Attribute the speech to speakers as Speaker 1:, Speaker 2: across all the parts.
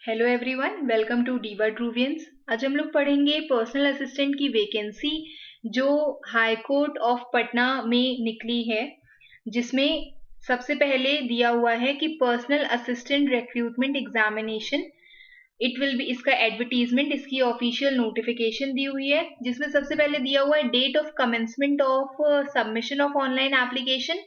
Speaker 1: Hello everyone, welcome to Diva Druvians. आज हम लोग पढ़ेंगे पर्सनल असिस्टेंट की वैकेंसी जो हाई कोर्ट ऑफ पटना में निकली है, जिसमें सबसे पहले दिया हुआ है कि personal assistant recruitment examination it will be, इसका एडवर्टीजमेंट, इसकी ऑफिशियल नोटिफिकेशन दी हुई है, जिसमें सबसे पहले दिया हुआ है date of commencement of submission of online application,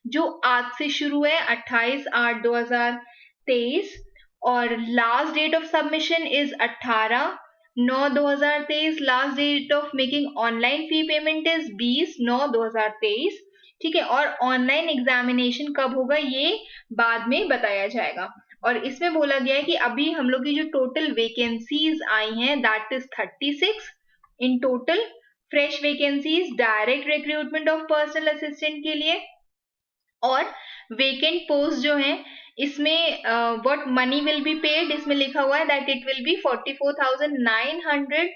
Speaker 1: जो आज से शुरू है 28/8/2023, और last date of submission is 18/9/2023। Last date of making online fee payment is 20/9/2023। ठीक है, और ऑनलाइन एग्जामिनेशन कब होगा ये बाद में बताया जाएगा। और इसमें बोला गया है कि अभी हम लोग की जो टोटल वैकेंसीज आई हैं that is 36 in total fresh vacancies direct recruitment of personal assistant के लिए। और वेकेंट पोस्ट जो है इसमें what money will be paid, इसमें लिखा हुआ है that it will be 44,900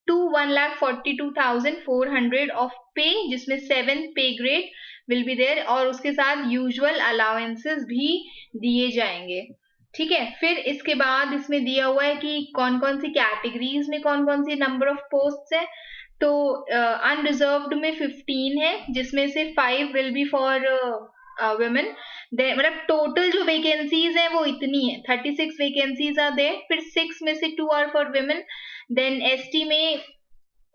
Speaker 1: to 1,42,400 of pay, जिसमें 7 पे ग्रेड विल बी देयर, और उसके साथ यूजुअल अलाउंसेस भी दिए जाएंगे। ठीक है, फिर इसके बाद इसमें दिया हुआ है कि कौन कौन सी कैटेगरीज में कौन कौन सी नंबर ऑफ पोस्ट है। तो अनरिजर्व्ड में 15 है, जिसमें से 5 विल बी फॉर women। मतलब टोटल जो वैकेंसीज है वो इतनी है, 36 वैकेंसीज आर देयर। फिर 6 में से 2 are for women। Then ST में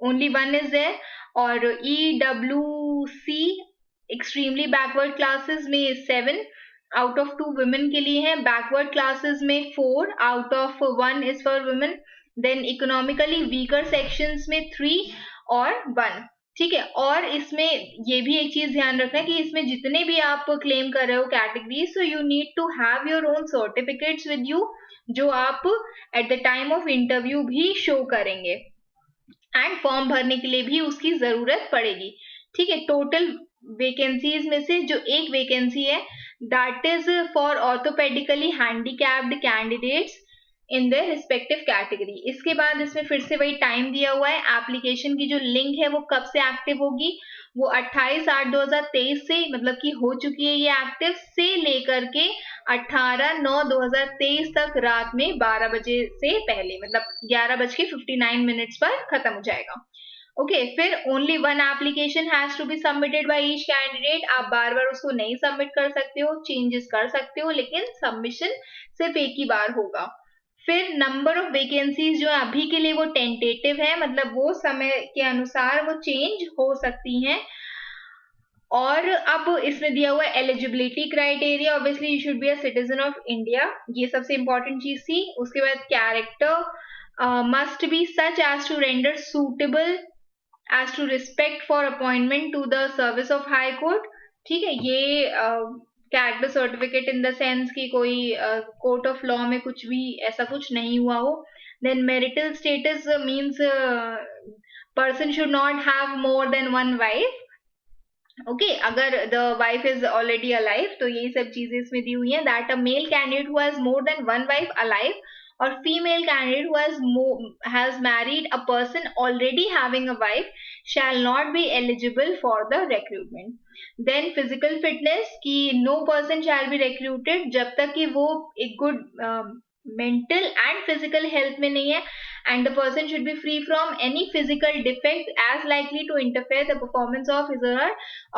Speaker 1: ओनली 1 इज देयर, और ईडब्ल्यूसी एक्सट्रीमली बैकवर्ड क्लासेस में 7 आउट ऑफ 2 women के लिए है। बैकवर्ड क्लासेस में 4 out of 1 is for women। Then economically weaker sections में 3 और 1। ठीक है, और इसमें ये भी एक चीज ध्यान रखना है कि इसमें जितने भी आप क्लेम कर रहे हो categories, so you need to have your own certificates with you, जो आप at the time of interview भी शो करेंगे, एंड फॉर्म भरने के लिए भी उसकी जरूरत पड़ेगी। ठीक है, टोटल वैकेंसीज में से जो एक वैकेंसी है that is for orthopedically handicapped candidates in the respective category. इसके बाद इसमें फिर से वही टाइम दिया हुआ है। एप्लीकेशन की जो लिंक है वो कब से एक्टिव होगी, वो 28/8/2023 से, मतलब कि हो चुकी है ये एक्टिव, से लेकर के 18/9/2023 तक रात में 12 बजे से पहले, मतलब 11:59 पर खत्म हो जाएगा। ओके, फिर only 1 application has to be submitted by each candidate. आप बार बार उसको नहीं सबमिट कर सकते हो, चेंजेस कर सकते हो, लेकिन सबमिशन सिर्फ एक ही बार होगा। फिर नंबर ऑफ वैकेंसीज जो अभी के लिए वो टेंटेटिव है, मतलब वो समय के अनुसार वो चेंज हो सकती हैं। और अब इसमें दिया हुआ है eligibility criteria, obviously you should be a citizen of India, ये सबसे इंपॉर्टेंट चीज थी। उसके बाद character must be such as to render suitable as to respect for appointment to the service of high court. ठीक है, ये character certificate in the sense कि कोई कोर्ट ऑफ लॉ में कुछ भी ऐसा कुछ नहीं हुआ हो। Then marital status means person should not have more than 1 wife. Okay, अगर the wife is already alive, तो यही सब चीजें इसमें दी हुई हैं। That a male candidate who has more than 1 wife alive, or female candidate who has married a person already having a wife shall not be eligible for the recruitment. Then physical fitness कि no person shall be recruited जब तक कि वो एक good mental and physical health में नहीं है, and the person should be free from any physical defect as likely to interfere the performance of his or her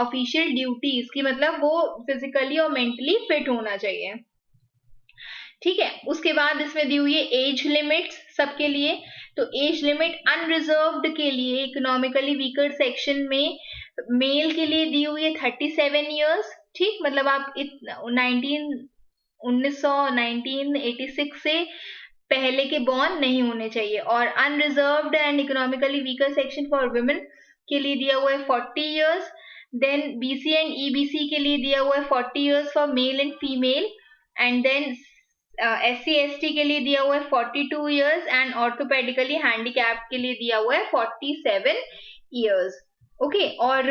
Speaker 1: official duties, कि मतलब वो physically और mentally fit होना चाहिए। ठीक है, उसके बाद इसमें दी हुई है एज लिमिट्स सबके लिए। तो एज लिमिट अनरिजर्व्ड के लिए इकोनॉमिकली वीकर सेक्शन में मेल के लिए दी हुई है 37 ईयर्स। ठीक, मतलब आप 1986 से पहले के बॉर्न नहीं होने चाहिए। और unreserved and economically weaker section for women के लिए दिया हुआ है 40 years. Then BC and EBC के लिए दिया हुआ है 40 years for male and female. And then SC/ST के लिए दिया हुआ है 42 ईयर्स, एंड ऑर्थोपेडिकली हैंडीकैप के लिए दिया हुआ है 47 ईयर्स। ओके, और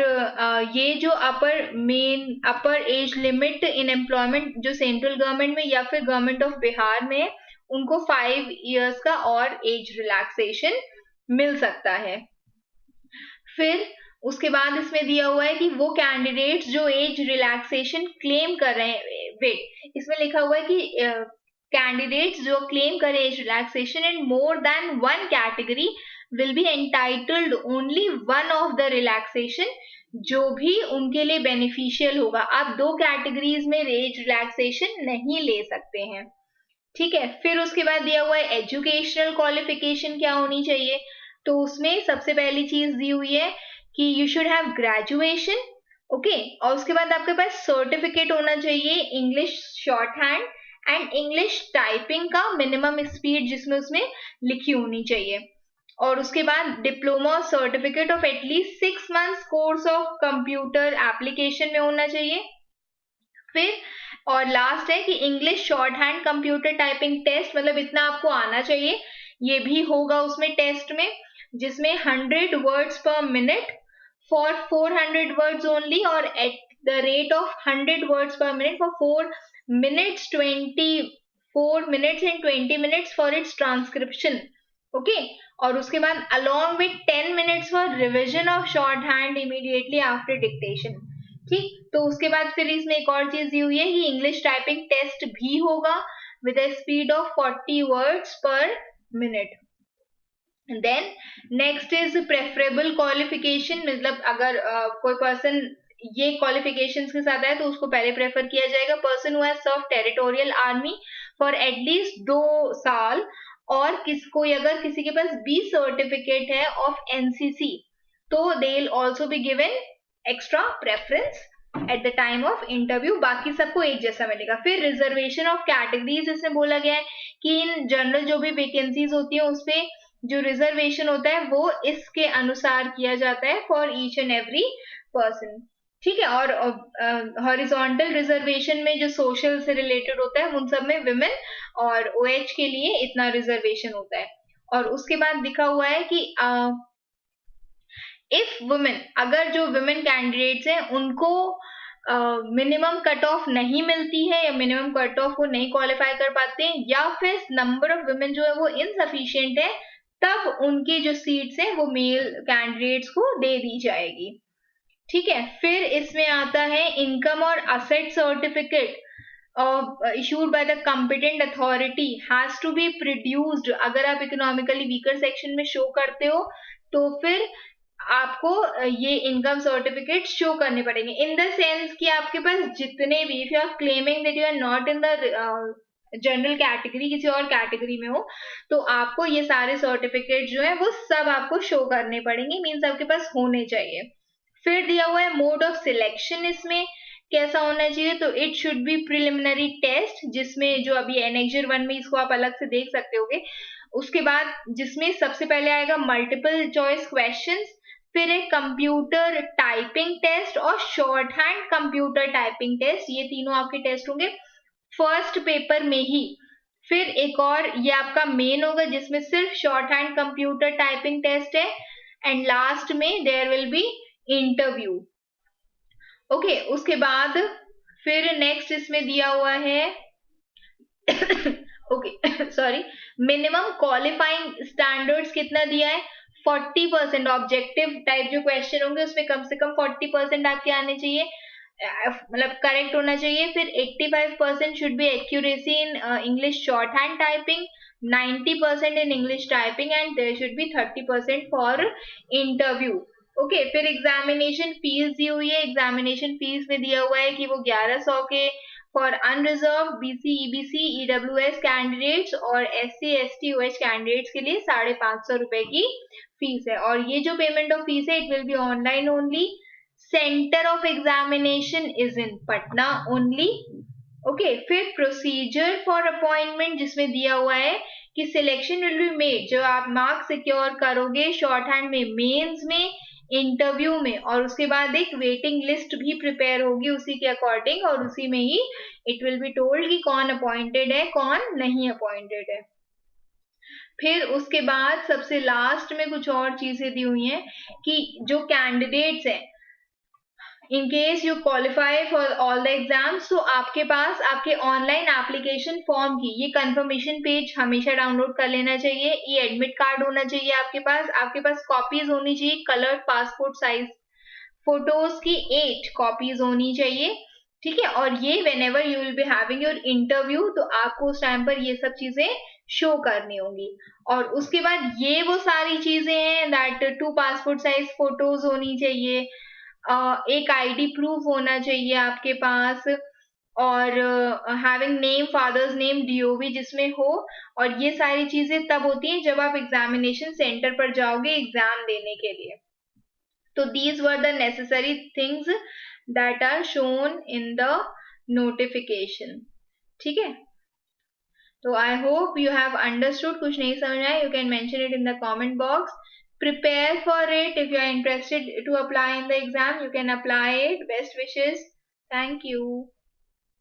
Speaker 1: ये जो अपर एज लिमिट इन एम्प्लॉयमेंट जो सेंट्रल गवर्नमेंट में या फिर गवर्नमेंट ऑफ बिहार में, उनको 5 ईयर्स का और एज रिलैक्सेशन मिल सकता है। फिर उसके बाद इसमें दिया हुआ है कि वो कैंडिडेट्स जो एज रिलैक्सेशन क्लेम कर रहे हैं, वेट, इसमें लिखा हुआ है कि कैंडिडेट्स जो क्लेम करें age relaxation in more than one category will be entitled only one of the relaxation, जो भी उनके लिए बेनिफिशियल होगा। आप 2 कैटेगरीज में एज रिलैक्सेशन नहीं ले सकते हैं, ठीक है। फिर उसके बाद दिया हुआ है एजुकेशनल क्वालिफिकेशन क्या होनी चाहिए, तो उसमें सबसे पहली चीज दी हुई है कि you should have graduation, okay. और उसके बाद आपके पास सर्टिफिकेट होना चाहिए English shorthand and English typing का मिनिमम स्पीड जिसमें उसमें लिखी होनी चाहिए। और उसके बाद diploma certificate of at least 6 months course of computer application में होना चाहिए। फिर और लास्ट है कि English shorthand computer typing test, मतलब इतना आपको आना चाहिए, ये भी होगा उसमें टेस्ट में, जिसमें 100 words per minute for 400 words only, और at the rate of 100 words per minute for 4 minutes 24 minutes and 20 minutes for its transcription, okay. और उसके बाद along with 10 minutes for revision of shorthand immediately after dictation, ठीक। तो उसके बाद फिर इसमें एक और चीज दी हुई है कि इंग्लिश टाइपिंग टेस्ट भी होगा with a speed of 40 words per minute। Then next is preferable qualification, मतलब अगर कोई पर्सन ये क्वालिफिकेशंस के साथ है तो उसको पहले प्रेफर किया जाएगा। Person who has serve territorial army for at least 2 साल, और कोई अगर किसी के पास बी सर्टिफिकेट है ऑफ एनसीसी, तो they will also be given extra preference at the time of interview. बाकी सबको एक जैसा मिलेगा। फिर रिजर्वेशन ऑफ कैटेगरीज इसमें बोला गया है कि इन जनरल जो भी वैकेंसीज होती है उसपे जो रिजर्वेशन होता है वो इसके अनुसार किया जाता है for each and every person, ठीक है। और हॉरिजॉन्टल रिजर्वेशन में जो सोशल से रिलेटेड होता है उन सब में विमेन और ओएच के लिए इतना रिजर्वेशन होता है। और उसके बाद लिखा हुआ है कि इफ वुमेन, अगर जो विमेन कैंडिडेट्स हैं उनको मिनिमम कट ऑफ नहीं मिलती है या मिनिमम कट ऑफ वो नहीं क्वालिफाई कर पाते हैं, या फिर नंबर ऑफ वुमेन जो है वो इनसफिशिएंट है, तब उनकी जो सीट्स हैं वो मेल कैंडिडेट्स को दे दी जाएगी, ठीक है। फिर इसमें आता है इनकम और asset certificate issued by the competent authority has to be produced। अगर आप इकोनॉमिकली वीकर सेक्शन में शो करते हो तो फिर आपको ये इनकम सर्टिफिकेट शो करने पड़ेंगे, इन द सेंस कि आपके पास जितने भी, if you are claiming that you are not in the general category, किसी और कैटेगरी में हो, तो आपको ये सारे सर्टिफिकेट जो है वो सब आपको शो करने पड़ेंगे, मीन्स आपके पास होने चाहिए। फिर दिया हुआ है मोड ऑफ सिलेक्शन, इसमें कैसा होना चाहिए, तो it should be preliminary test, जिसमें जो अभी एनेक्जर 1 में इसको आप अलग से देख सकते होगे। उसके बाद जिसमें सबसे पहले आएगा मल्टीपल चॉइस क्वेश्चंस, फिर एक कंप्यूटर टाइपिंग टेस्ट और shorthand computer typing test, ये तीनों आपके टेस्ट होंगे फर्स्ट पेपर में ही। फिर एक और ये आपका मेन होगा जिसमें सिर्फ shorthand computer typing test है, एंड लास्ट में there will be interview, okay. उसके बाद फिर नेक्स्ट इसमें दिया हुआ है okay sorry, minimum qualifying standards कितना दिया है, 40%। ऑब्जेक्टिव टाइप जो क्वेश्चन होंगे उसमें कम से कम 40% आपके आने चाहिए, मतलब करेक्ट होना चाहिए। फिर 85% should be accuracy in English short hand typing, 90% in English typing, and there should be 30% for interview, okay. फिर एग्जामिनेशन फीस दी हुई है, एग्जामिनेशन फीस में दिया हुआ है कि वो 1100 के for unreserved BC EBC EWS candidates और एससी एसटी ओएच कैंडिडेट्स के लिए 550 रुपए की फीस है। और ये जो पेमेंट ऑफ फीस है it will B online only, centre of examination is in Patna only, okay. फिर प्रोसीजर फॉर अपॉइंटमेंट जिसमें दिया हुआ है कि सिलेक्शन विल बी मेड, जो आप मार्क्स सिक्योर करोगे शॉर्ट हैंड में, मेंस में, इंटरव्यू में, और उसके बाद एक वेटिंग लिस्ट भी प्रिपेयर होगी उसी के अकॉर्डिंग, और उसी में ही इट विल बी टोल्ड कि कौन अपॉइंटेड है कौन नहीं अपॉइंटेड है। फिर उसके बाद सबसे लास्ट में कुछ और चीजें दी हुई हैं कि जो कैंडिडेट्स हैं in case you qualify for all the exams, तो आपके पास आपके ऑनलाइन एप्लीकेशन फॉर्म की ये कंफर्मेशन पेज हमेशा डाउनलोड कर लेना चाहिए, ये एडमिट कार्ड होना चाहिए आपके पास कॉपीज होनी चाहिए, कलर्ड पासपोर्ट साइज फोटोज की 8 कॉपीज होनी चाहिए, ठीक है। और ये whenever you will be having your interview, तो आपको उस टाइम पर ये सब चीजें शो करनी होंगी। और उसके बाद ये वो सारी चीजें हैं दैट 2 पासपोर्ट साइज फोटोज होनी चाहिए, एक आईडी प्रूफ होना चाहिए आपके पास, और हैविंग नेम, फादर्स नेम, डीओवी जिसमें हो। और ये सारी चीजें तब होती हैं जब आप एग्जामिनेशन सेंटर पर जाओगे एग्जाम देने के लिए। तो these were the necessary things that are shown in the notification। ठीक है। तो I hope you have understood। कुछ नहीं समझ आया, you can mention it in the comment box। Prepare for it। if you are interested to apply in the exam, you can apply it। best wishes। thank you।